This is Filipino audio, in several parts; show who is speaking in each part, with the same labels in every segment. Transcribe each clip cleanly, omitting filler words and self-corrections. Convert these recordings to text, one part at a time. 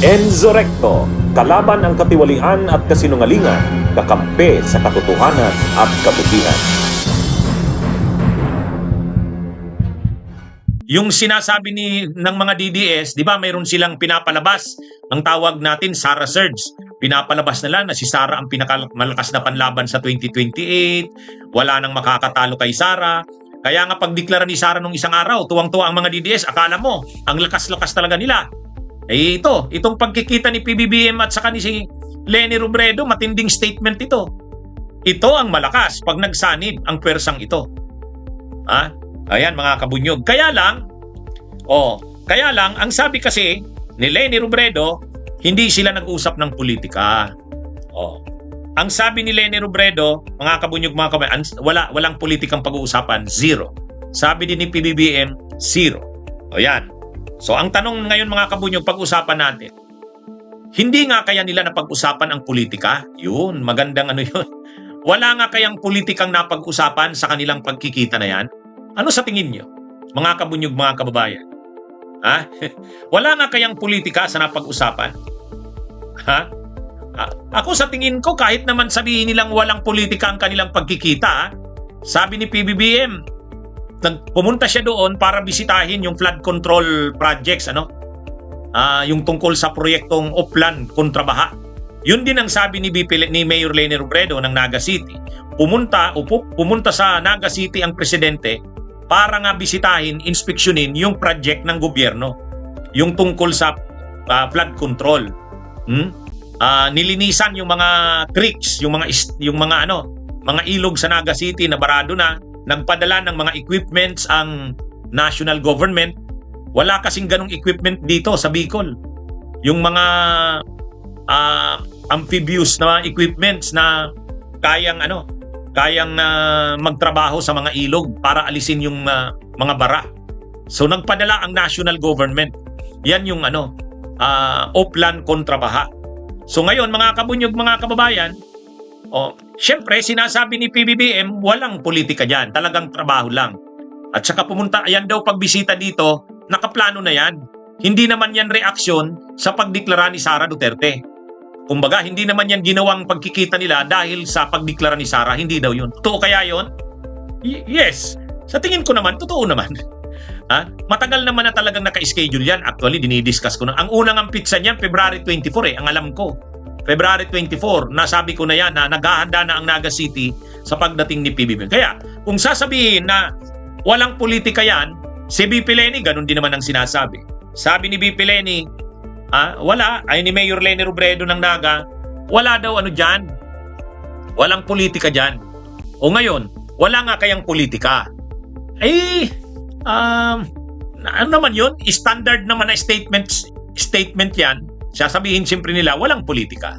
Speaker 1: Enzo Recto, kalaban ang katiwalian at kasinungalingan, kakampi sa katotohanan at kabutihan.
Speaker 2: Yung sinasabi ng mga DDS, di ba mayroon silang pinapalabas, ang tawag natin Sara Surge. Pinapalabas nila na si Sara ang pinakamalakas na panlaban sa 2028, wala nang makakatalo kay Sara. Kaya nga pagdeklara ni Sara nung isang araw, tuwang-tuwa ang mga DDS, akala mo, ang lakas-lakas talaga nila. Eh itong pagkikita ni PBBM at saka ni si Leni Robredo, matinding statement ito. Ito ang malakas pag nagsanib ang pwersang ito. Ayan mga kabunyog. Kaya lang, ang sabi kasi ni Leni Robredo, hindi sila nag-usap ng politika. Ang sabi ni Leni Robredo, mga kabunyog, mga kabayan, walang politikang pag-uusapan, zero. Sabi din ni PBBM, zero. Yan. So ang tanong ngayon mga kabunyog, pag-usapan natin, hindi nga kaya nila napag-usapan ang politika? Yun, magandang yun. Wala nga kayang politikang napag-usapan sa kanilang pagkikita na yan? Ano sa tingin nyo, mga kabunyog, mga kababayan? Wala nga kayang politika sa napag-usapan? Ako sa tingin ko, kahit naman sabihin nilang walang politika ang kanilang pagkikita, sabi ni PBBM, pumunta siya doon para bisitahin yung flood control projects, yung tungkol sa proyektong Oplan kontra baha. Yun din ang sabi ni Mayor Leni Robredo ng Naga City. Pumunta sa Naga City ang presidente para nga bisitahin, inspeksyonin yung project ng gobyerno, yung tungkol sa flood control. Nilinisan yung mga creeks, yung mga ilog sa Naga City na barado na. Nagpadala ng mga equipments ang national government. Wala kasing ganong equipment dito sa Bicol. Yung mga amphibious na equipments na kayang magtrabaho sa mga ilog para alisin yung mga bara. So nagpadala ang national government. Yan yung Oplan kontra baha. So ngayon mga kabunyog, mga kababayan, syempre sinasabi ni PBBM walang politika dyan, talagang trabaho lang. At saka pumunta, yan daw pagbisita dito, nakaplano na yan. Hindi naman yan reaksyon sa pagdeklara ni Sara Duterte. Kumbaga, hindi naman yan ginawang pagkikita nila dahil sa pagdeklara ni Sara, hindi daw yun. Totoo kaya yun? Yes. Sa tingin ko naman, totoo naman. Matagal naman na talagang naka-schedule yan. Actually, dinidiscuss ko na. Ang unang ampitsa niyan, February 24 ang alam ko. February 24, nasabi ko na yan na naghahanda na ang Naga City sa pagdating ni PBBM. Kaya, kung sasabihin na walang politika yan, si BP Leni, ganun din naman ang sinasabi. Sabi ni BP Leni, wala, ay ni Mayor Leni Robredo ng Naga, wala daw dyan. Walang politika dyan. O ngayon, wala nga kayang politika. Ano naman yun? Standard naman na statement yan. Sasabihin siyempre nila, walang politika.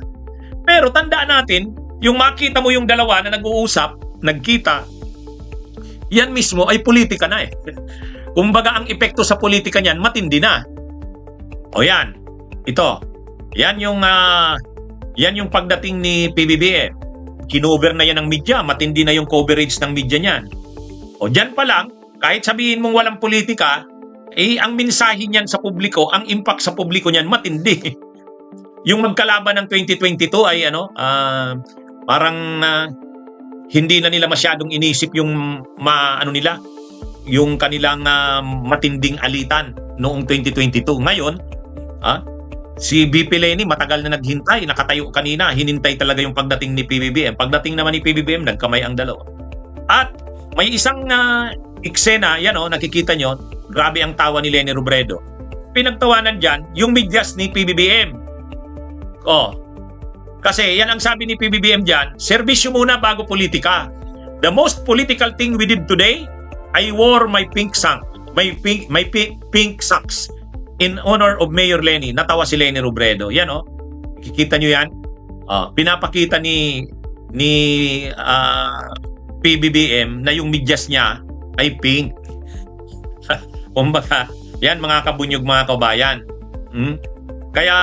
Speaker 2: Pero tandaan natin, yung makita mo yung dalawa na nag-uusap, nagkita, yan mismo ay politika na . Kumbaga ang epekto sa politika niyan, matindi na. Yan. Ito. Yan yung pagdating ni PBBM. Kinover na yan ng media, matindi na yung coverage ng media niyan. Dyan pa lang, kahit sabihin mong walang politika, ang mensahe niyan sa publiko, ang impact sa publiko niyan matindi. Yung magkalaban ng 2022 ay parang hindi na nila masyadong inisip yung yung kanilang matinding alitan noong 2022. Ngayon, si BP Leni matagal na naghintay, nakatayo kanina, hinintay talaga yung pagdating ni PBBM. Pagdating naman ni PBBM, nagkamay ang dalawa. At may isang eksena, nakikita nyo, grabe ang tawa ni Leni Robredo. Pinagtawanan dyan, yung midyas ni PBBM. Kasi yan ang sabi ni PBBM dyan, serbisyo muna bago politika. The most political thing we did today, I wore my pink socks in honor of Mayor Leni. Natawa si Leni Robredo. Yan kikita nyo yan. Pinapakita ni PBBM na yung midyas niya ay pink. Kumbaga, yan mga kabunyog, mga kabayan. Kaya,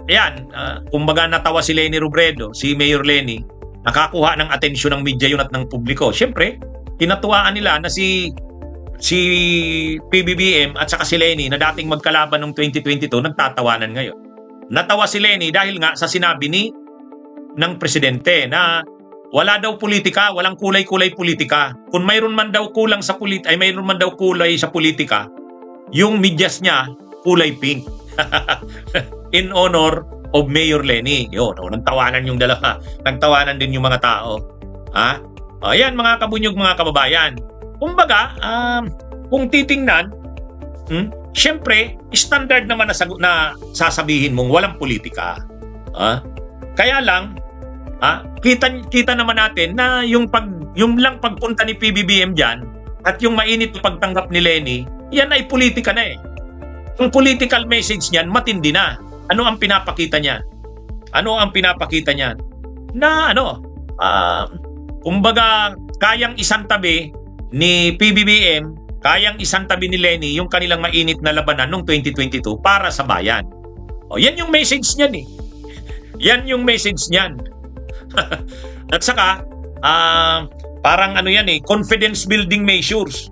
Speaker 2: yan, kumbaga natawa si Leni Robredo, si Mayor Leni, nakakuha ng atensyon ng media yun at ng publiko. Siyempre, tinatuwaan nila na si PBBM at saka si Leni na dating magkalaban noong 2022, nagtatawanan ngayon. natawa si Leni dahil nga sa sinabi ng presidente na wala daw politika, walang kulay-kulay politika. Kung mayroon man daw kulang sa mayroon man daw kulay sa politika, yung medyas niya kulay pink. In honor of Mayor Leni. Yun, nagtawanan yung dalawa. Nagtawanan din yung mga tao. Ha? Ayan mga kabunyog, mga kababayan. Kumbaga, kung titingnan, syempre, standard naman na sasabihin mong walang politika. Kaya lang, kita naman natin na yung lang pagpunta ni PBBM dyan at yung mainit na pagtanggap ni Leni, yan ay politika na eh. Yung political message niyan, matindi na. Ano ang pinapakita niya? Ano ang pinapakita niya? Na kumbaga, kayang isang tabi ni PBBM, kayang isang tabi ni Leni yung kanilang mainit na labanan noong 2022 para sa bayan. Yan yung message niyan eh. Yan yung message niyan. At saka, parang yan eh, confidence building measures.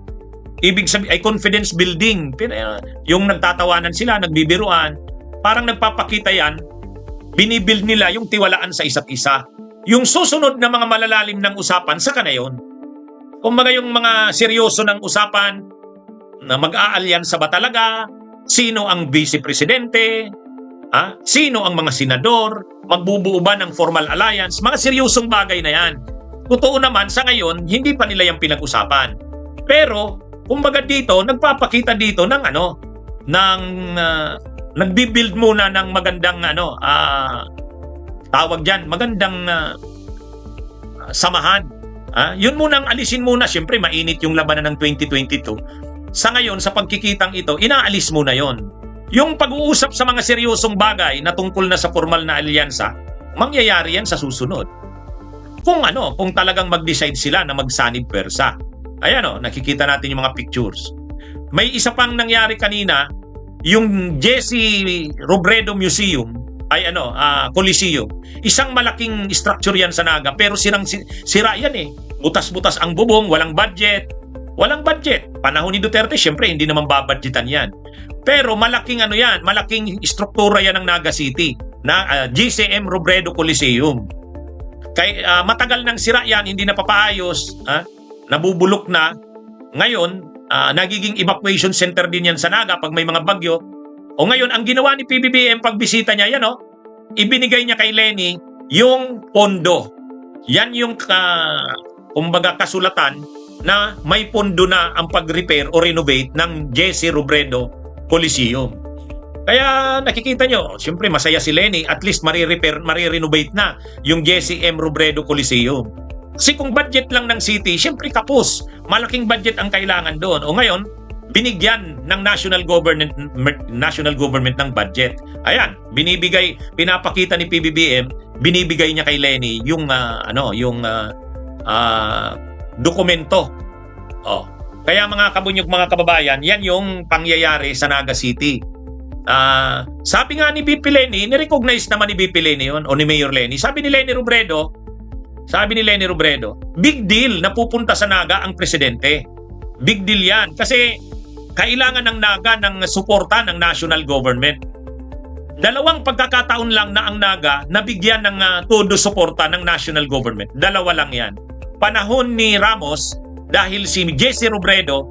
Speaker 2: Ibig sabihin ay confidence building. Yung nagtatawanan sila, nagbibiruan, parang nagpapakita yan, binibuild nila yung tiwalaan sa isa't isa. Yung susunod na mga malalalim ng usapan, saka na yun. Kumbaga yung mga seryoso ng usapan, na mag-aalyansa ba talaga, sino ang vice presidente, sino ang mga senador, magbubuo ba ng formal alliance, mga seryosong bagay na yan. Totoo naman, sa ngayon, hindi pa nila yung pinag-usapan. Pero, kumbaga dito, nagpapakita dito ng nagbi-build muna ng magandang tawag diyan, magandang samahan. Yun munang alisin muna, syempre mainit yung labanan ng 2022. Sa ngayon, sa pagkikitang ito, inaalis muna yon. Yung pag-uusap sa mga seryosong bagay na tungkol na sa formal na alyansa, mangyayari yan sa susunod. Kung talagang mag-decide sila na magsanib pwersa. Ayan nakikita natin yung mga pictures. May isa pang nangyari kanina, yung Jesse Robredo Museum, Coliseum. Isang malaking structure yan sa Naga, pero sira yan eh. Butas-butas ang bubong, walang budget. Walang budget. Panahon ni Duterte, syempre, hindi naman babudgetan yan. Pero malaking malaking struktura yan ng Naga City, na GCM Robredo Coliseum. Matagal nang sira yan, hindi na papaayos, nabubulok na. Ngayon, nagiging evacuation center din yan sa Naga pag may mga bagyo. O ngayon, ang ginawa ni PBBM pagbisita niya, ibinigay niya kay Leni yung pondo. Yan yung kumbaga kasulatan na may pondo na ang pag-repair o renovate ng Jesse Robredo Coliseum. Kaya nakikita nyo, siyempre masaya si Leni, at least marirenovate na yung Jesse M. Robredo Coliseum. Kasi kung budget lang ng city, siyempre kapos. Malaking budget ang kailangan doon. O ngayon, binigyan ng national government ng budget. Ayan, pinapakita ni PBBM, binibigay niya kay Leni yung dokumento. Kaya mga kabunyog, mga kababayan, yan yung pangyayari sa Naga City. Sabi nga ni BP Leni, ni-recognize naman ni BP Leni yun, o ni Mayor Leni. Sabi ni Leni Robredo, big deal na pupunta sa Naga ang presidente. Big deal yan. Kasi kailangan ng Naga ng suporta ng national government. Dalawang pagkakataon lang na ang Naga nabigyan ng todo suporta ng national government. Dalawa lang yan. Panahon ni Ramos, dahil si Jesse Robredo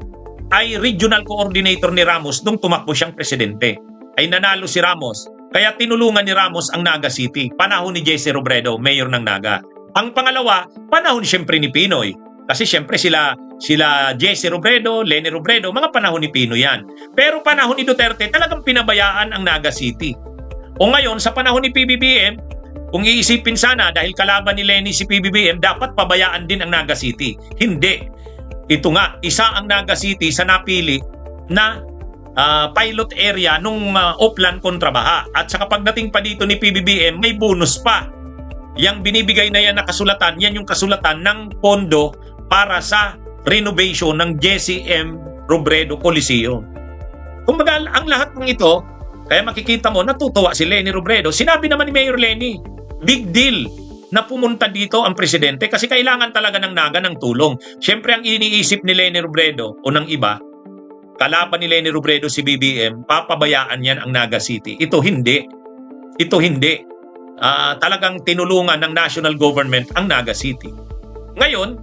Speaker 2: ay regional coordinator ni Ramos nung tumakbo siyang presidente. Ay nanalo si Ramos. Kaya tinulungan ni Ramos ang Naga City. Panahon ni Jesse Robredo, mayor ng Naga. Ang pangalawa, panahon siyempre ni Pinoy. Kasi siyempre sila Jesse Robredo, Leni Robredo, mga panahon ni Pinoy yan. Pero panahon ni Duterte, talagang pinabayaan ang Naga City. O ngayon, sa panahon ni PBBM, kung iisipin sana dahil kalaban ni Leni si PBBM, dapat pabayaan din ang Naga City. Hindi. Ito nga, isa ang Naga City sa napili na pilot area nung Oplan kontra Baha. At sa pagdating pa dito ni PBBM, may bonus pa. Yang binibigay na yan na kasulatan, yan yung kasulatan ng pondo para sa renovation ng Jesse M. Robredo Coliseum. Kumbaga, ang lahat ng ito, kaya makikita mo, natutuwa si Leni Robredo. Sinabi naman ni Mayor Leni, big deal na pumunta dito ang presidente kasi kailangan talaga ng Naga ng tulong. Siyempre, ang iniisip ni Leni Robredo o ng iba, kalaban ni Leni Robredo si BBM, papabayaan yan ang Naga City. Ito hindi. Ito hindi. Talagang tinulungan ng national government ang Naga City. Ngayon,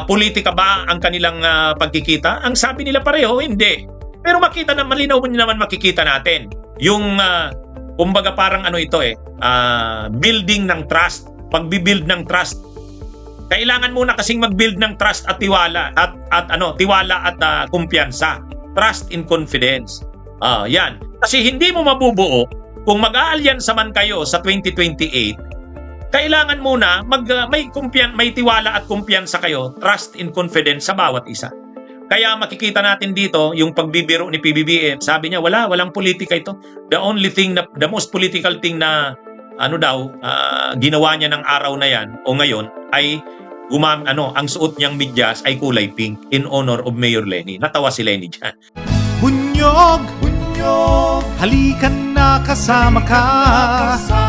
Speaker 2: politika ba ang kanilang pagkikita? Ang sabi nila pareho, hindi. Pero makita na malinaw mo naman makikita natin. Yung, kumbaga parang ano ito building ng trust. Pagbibuild ng trust. Kailangan muna kasing mag-build ng trust at tiwala tiwala at kumpiyansa. Trust and confidence. Yan. Kasi hindi mo mabubuo kung mag-aalyansa man kayo sa 2028. Kailangan muna may tiwala at kumpiyansa kayo, trust and confidence sa bawat isa. Kaya makikita natin dito yung pagbibiro ni PBBM. Sabi niya walang politika ito. The most political thing na ginawa niya ng araw na yan o ngayon ay ang suot niyang medyas ay kulay pink in honor of Mayor Lenny. Natawa si Lenny diyan.
Speaker 3: Bunyog, halikan na kasama ka.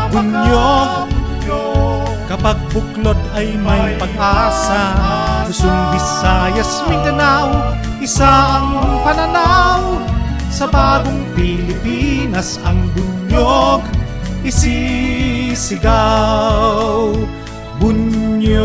Speaker 3: Bunyog, kapag buklod ay may pag-asa. Luzon, Visayas, Mindanao, isa ang pananaw. Sa bagong Pilipinas ang bunyog isisigaw. Bunyog,